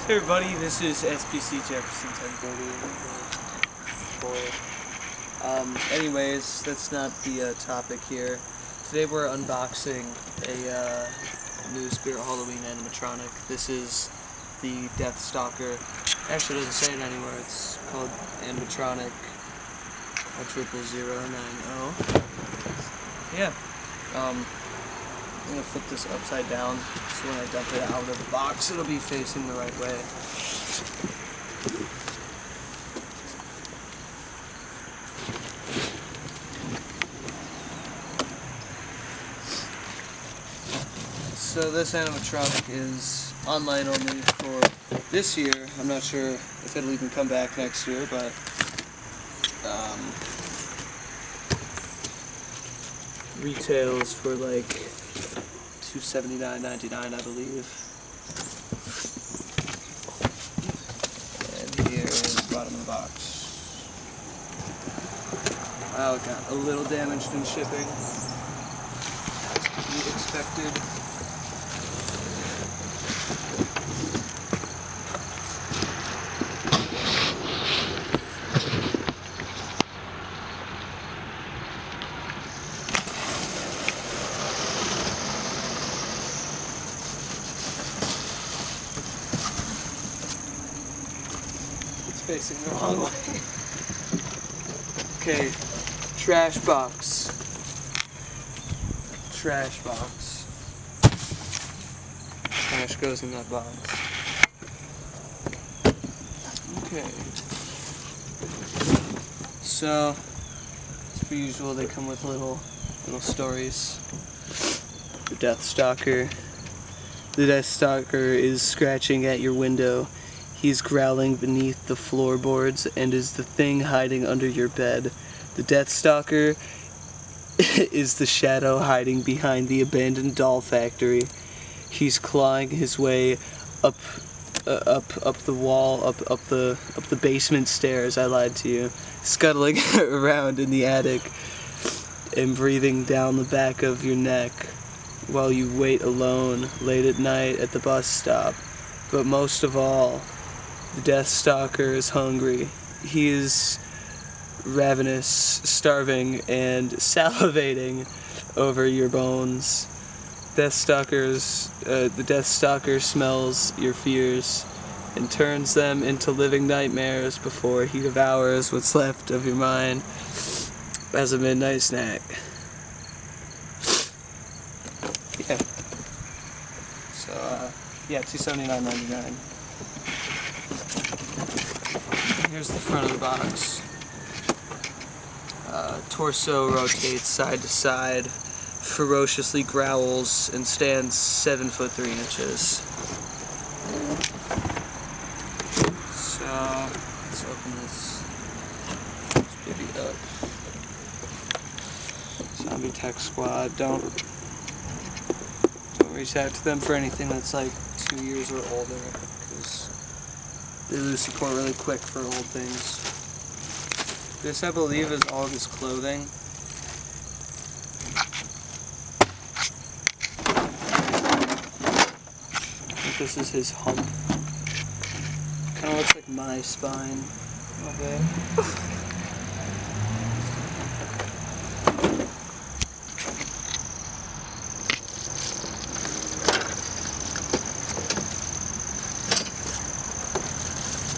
Hey everybody, this is SPC Jefferson 1030. Anyways, that's not the topic here. Today we're unboxing a new Spirit Halloween animatronic. This is the Death Stalker. Actually, it doesn't say it anywhere. It's called animatronic 00090. Yeah. I'm gonna flip this upside down so when I dump it out of the box it'll be facing the right way. So this animatronic is online only for this year. I'm not sure if it'll even come back next year, but retails for like $279.99, I believe. And here is the bottom of the box. Wow, it got a little damaged in shipping, as could be expected. Facing the wrong way. Okay, trash box. Trash box. Trash goes in that box. Okay. So, as per usual, they come with little stories. The Death Stalker. The Death Stalker is scratching at your window. He's growling beneath the floorboards and is the thing hiding under your bed. The Death Stalker is the shadow hiding behind the abandoned doll factory. He's clawing his way up the wall, up the basement stairs. I lied to you. Scuttling around in the attic and breathing down the back of your neck while you wait alone late at night at the bus stop. But most of all, the Death Stalker is hungry. He is ravenous, starving, and salivating over your bones. The Death Stalker smells your fears and turns them into living nightmares before he devours what's left of your mind as a midnight snack. Yeah. So, yeah, $279.99. Here's the front of the box. Torso rotates side to side, ferociously growls, and stands 7'3" inches. So, let's open this baby up. Zombie Tech Squad, don't reach out to them for anything that's like 2 years or older, because they lose support really quick for old things. This, I believe, is all of his clothing. I think this is his hump. Kind of looks like my spine. Okay.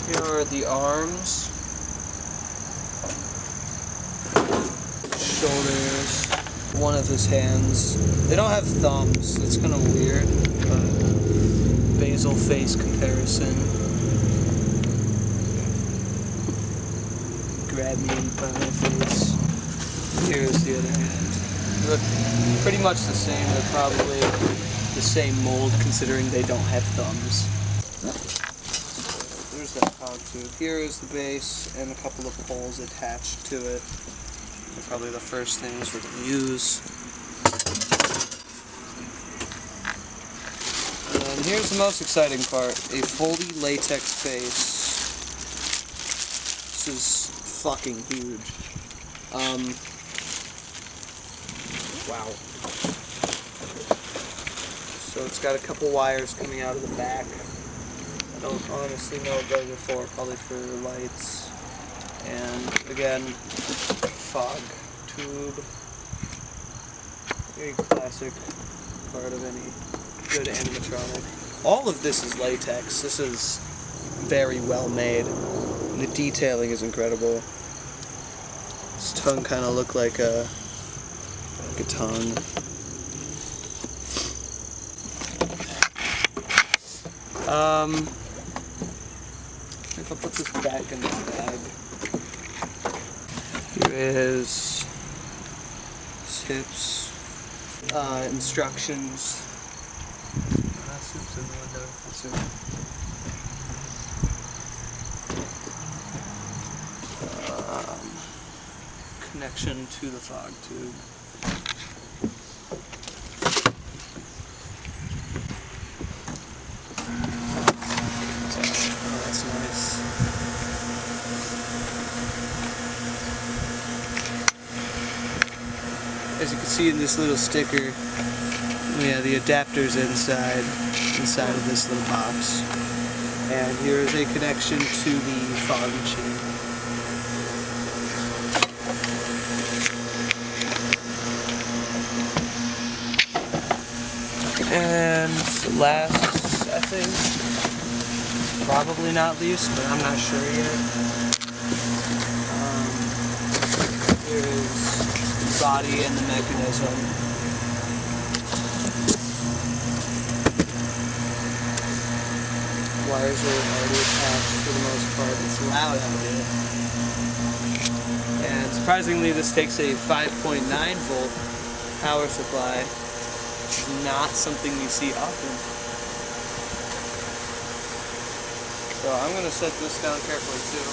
Here are the arms, shoulders, one of his hands. They don't have thumbs, it's kind of weird, but basal face comparison. Grab me by my face. Here's the other hand. They look pretty much the same, they're probably the same mold considering they don't have thumbs. There's that cog tube. Here is the base and a couple of poles attached to it. They're probably the first things we're going to use. And here's the most exciting part, a fully latex face. This is fucking huge. Wow. So it's got a couple wires coming out of the back. I don't honestly know what those are for, probably for lights. And again, fog tube. Very classic part of any good animatronic. All of this is latex. This is very well made. And the detailing is incredible. His tongue kind of looked like a tongue. If I put this back in the bag, here is his hips, instructions. Soup's in the window. Connection to the fog tube. That's nice. As you can see in this little sticker, yeah, the adapter's inside of this little box. And here is a connection to the fog machine. And last, I think, probably not least, but I'm not sure yet. Here is the body and the mechanism. Wires are already attached for the most part. It's loud out here. And surprisingly, this takes a 5.9 volt power supply. Not something you see often. So I'm going to set this down carefully too.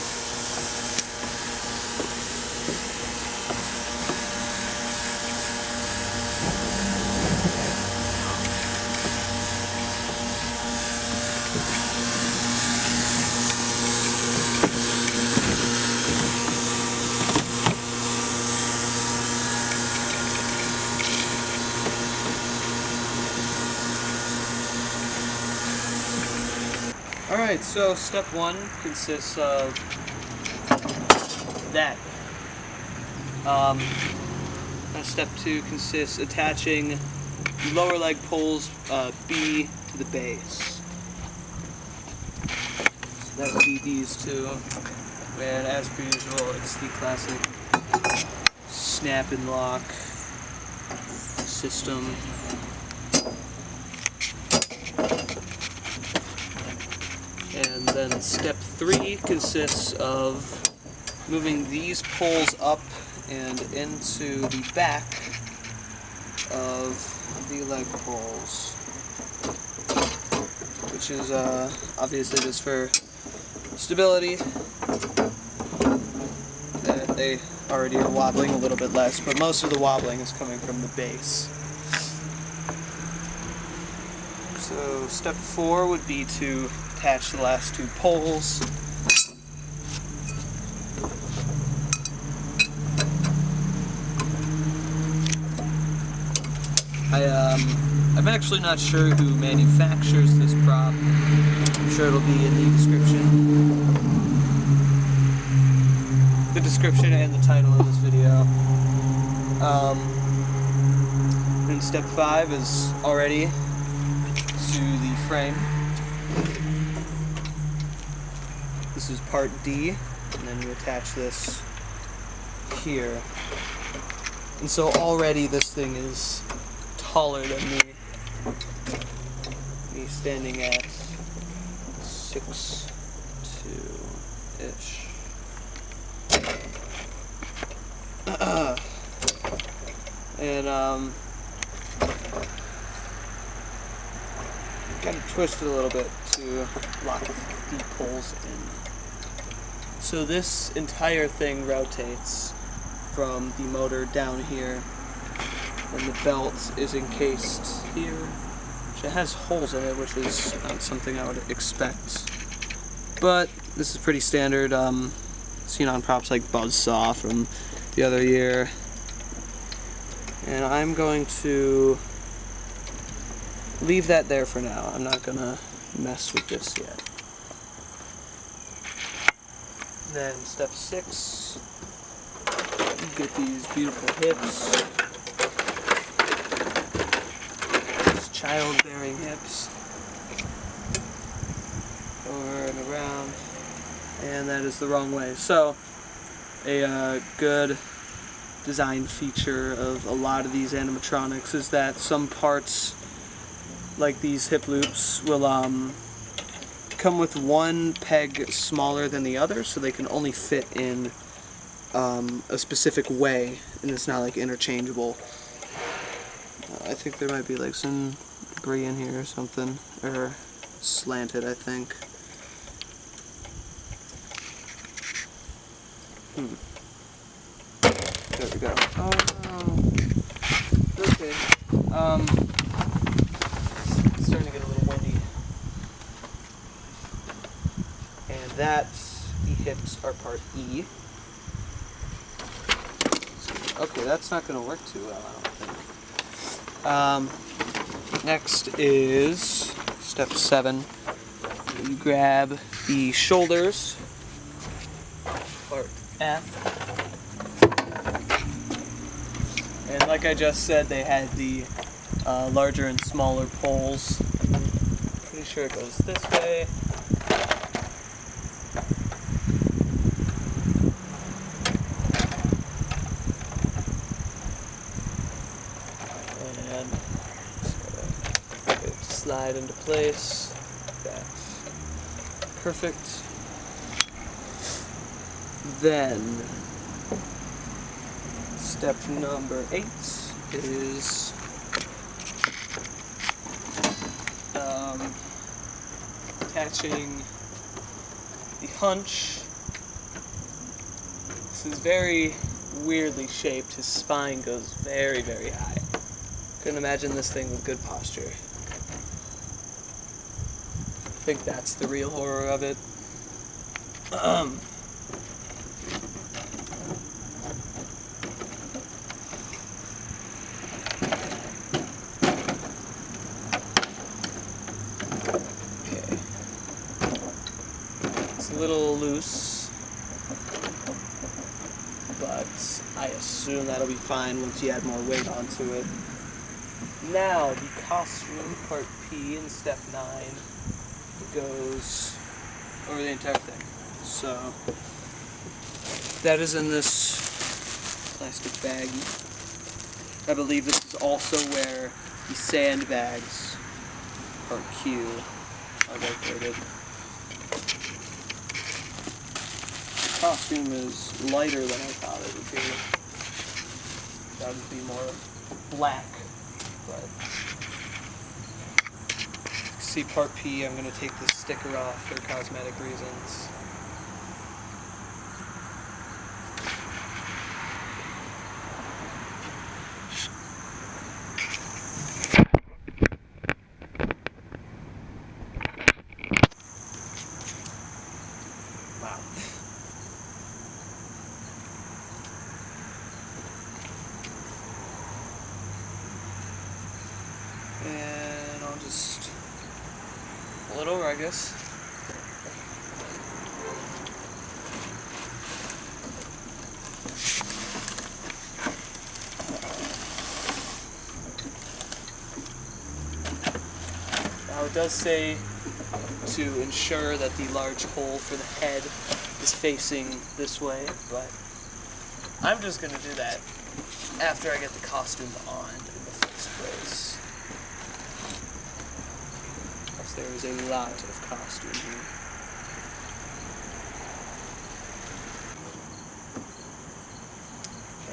Alright, so step one consists of that. Step two consists attaching the lower leg poles B to the base. So that would be these two. And as per usual, it's the classic snap and lock system. And then step three consists of moving these poles up and into the back of the leg poles, which is obviously just for stability. They already are wobbling a little bit less, but most of the wobbling is coming from the base. So step four would be to attach the last two poles. I'm actually not sure who manufactures this prop. I'm sure it'll be in the description and the title of this video. And step five is already to the frame. This is part D, and then you attach this here. And so already this thing is taller than me standing at 6'2"-ish. And gotta twist it a little bit to lock the poles in. So this entire thing rotates from the motor down here, and the belt is encased here, which it has holes in it, which is not something I would expect. But this is pretty standard, seen on props like Buzzsaw from the other year. And I'm going to leave that there for now. I'm not gonna mess with this yet. Then step 6, get these beautiful hips, these childbearing hips, over and around, and that is the wrong way. So a good design feature of a lot of these animatronics is that some parts, like these hip loops, will come with one peg smaller than the other, so they can only fit in a specific way, and it's not like interchangeable. I think there might be like some debris in here or something, or slanted, I think. There we go. Okay. It's starting to get a little windy. And the hips are part E. Okay, that's not going to work too well, I don't think. Next is step 7. You grab the shoulders, part F. And like I just said, they had the larger and smaller poles. Pretty sure it goes this way. And just get it to slide into place. That's perfect. Then step number 8 is attaching the hunch. This is very weirdly shaped. His spine goes very, very high. Couldn't imagine this thing with good posture. I think that's the real horror of it. It's a little loose, but I assume that'll be fine once you add more weight onto it. Now, the costume, part P in step 9, goes over the entire thing. So, that is in this plastic baggie. I believe this is also where the sandbags, part Q, are located. The costume is lighter than I thought it would be. That would be more black, but see part P, I'm going to take this sticker off for cosmetic reasons. Wow. And I'll just pull it over, I guess. Now it does say to ensure that the large hole for the head is facing this way, but I'm just going to do that after I get the costume on in the first place. Because there is a lot of costume here.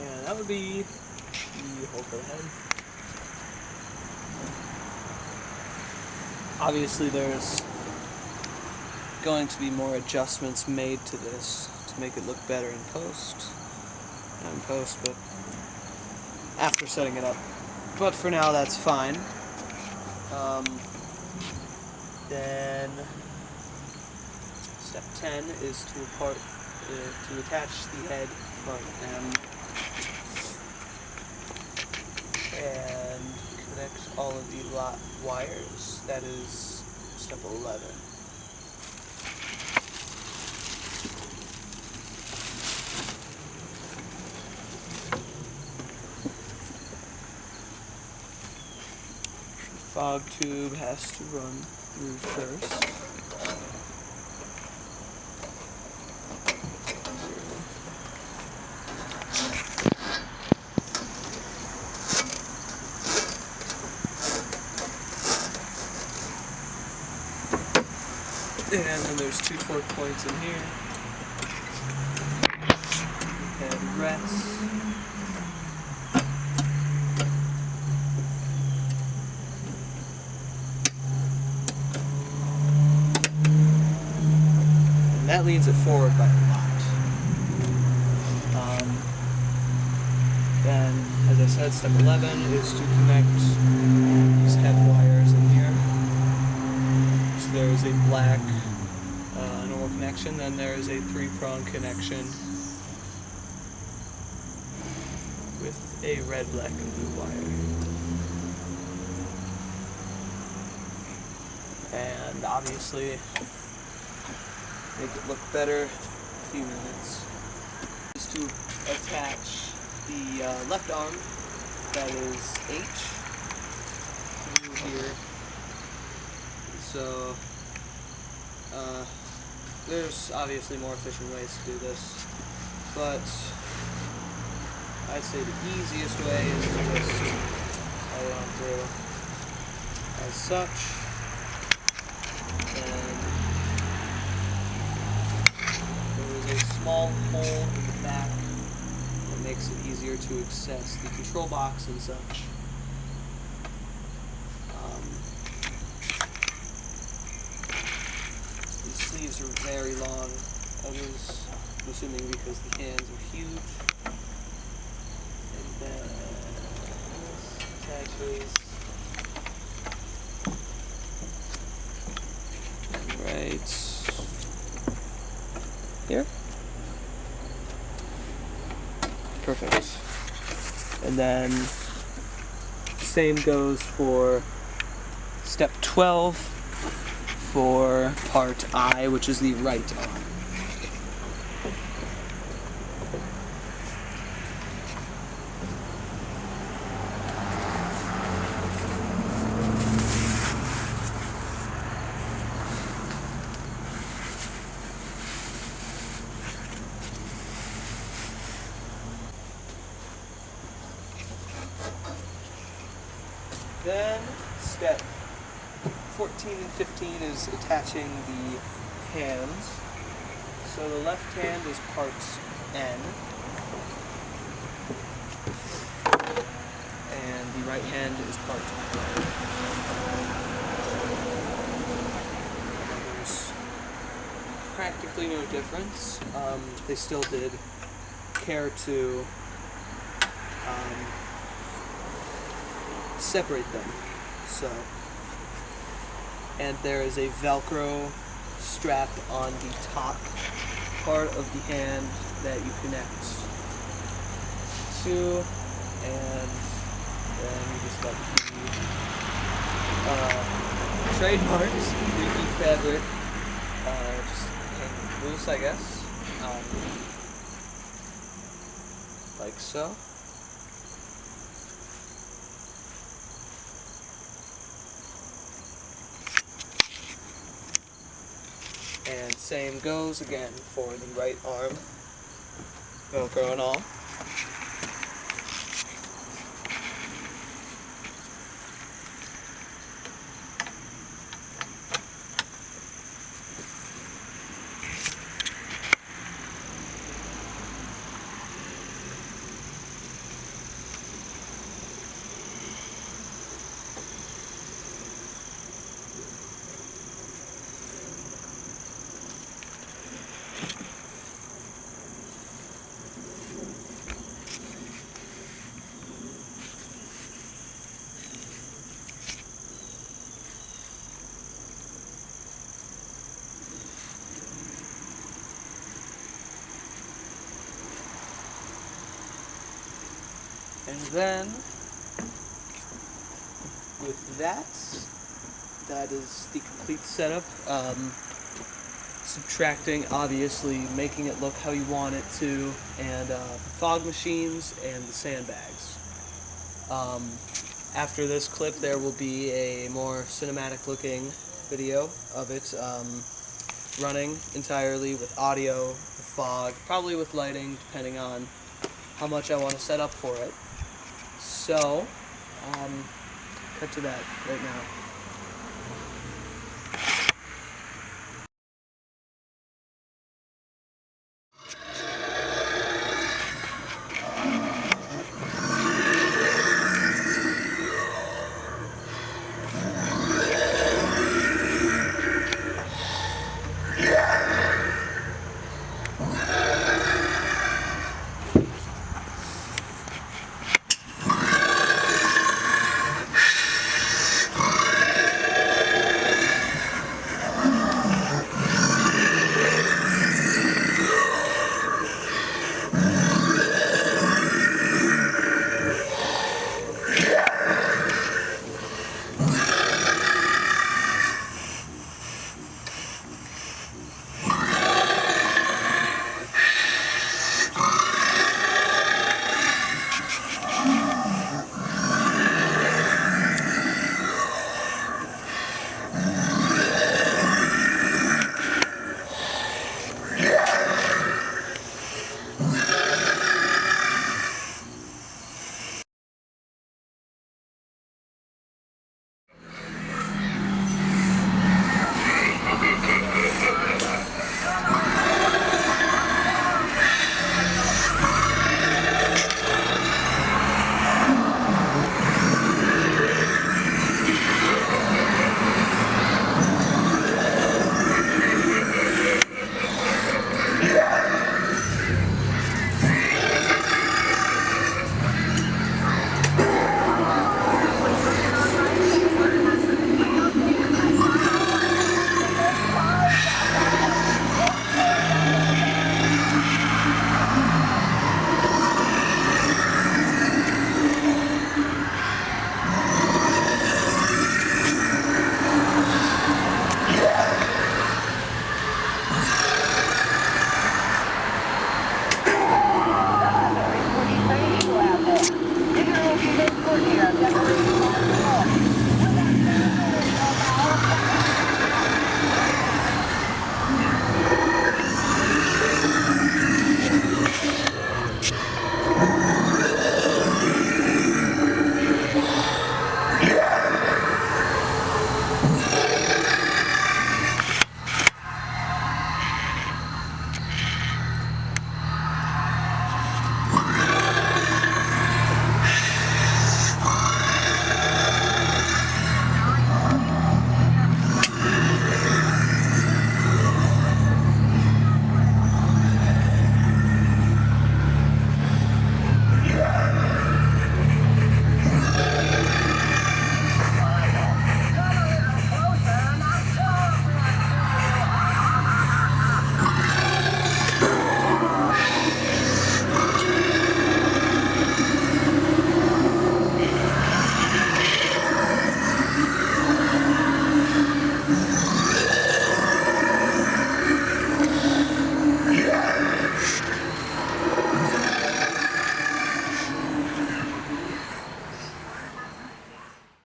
And that would be the hole for the head. Obviously there's going to be more adjustments made to this to make it look better in post. Not in post, but after setting it up. But for now, that's fine. Then step 10 is to attach the head, part M, and connect all of the lot wires. That is step 11. fog tube has to run through first. And then there's 2 torque points in here. And rest. And that leans it forward by a lot. Then, as I said, step 11 is to connect these head wires in here. So there's a black normal connection, then there's a 3-prong connection with a red, black, and blue wire. And obviously, make it look better in a few minutes. Is to attach the left arm, that is H, through here. So, there's obviously more efficient ways to do this, but I'd say the easiest way is to just slide it on through as such, and there is a small hole in the back that makes it easier to access the control box and such. Sleeves are very long, I'm assuming because the hands are huge. And then attaches right here. Perfect. And then same goes for step 12. For part I, which is the right arm. Then step 14 and 15 is attaching the hands. So the left hand is part N, and the right hand is part O. There's practically no difference. They still did care to separate them. So. And there is a Velcro strap on the top part of the hand that you connect to, and then you just let the trademarks, 3D fabric, just hang loose, I guess, like so. And same goes again for the right arm, Velcro and all. And then, with that is the complete setup. Subtracting, obviously, making it look how you want it to, and fog machines and the sandbags. After this clip, there will be a more cinematic looking video of it running entirely with audio, with fog, probably with lighting, depending on how much I want to set up for it. So, cut to that right now.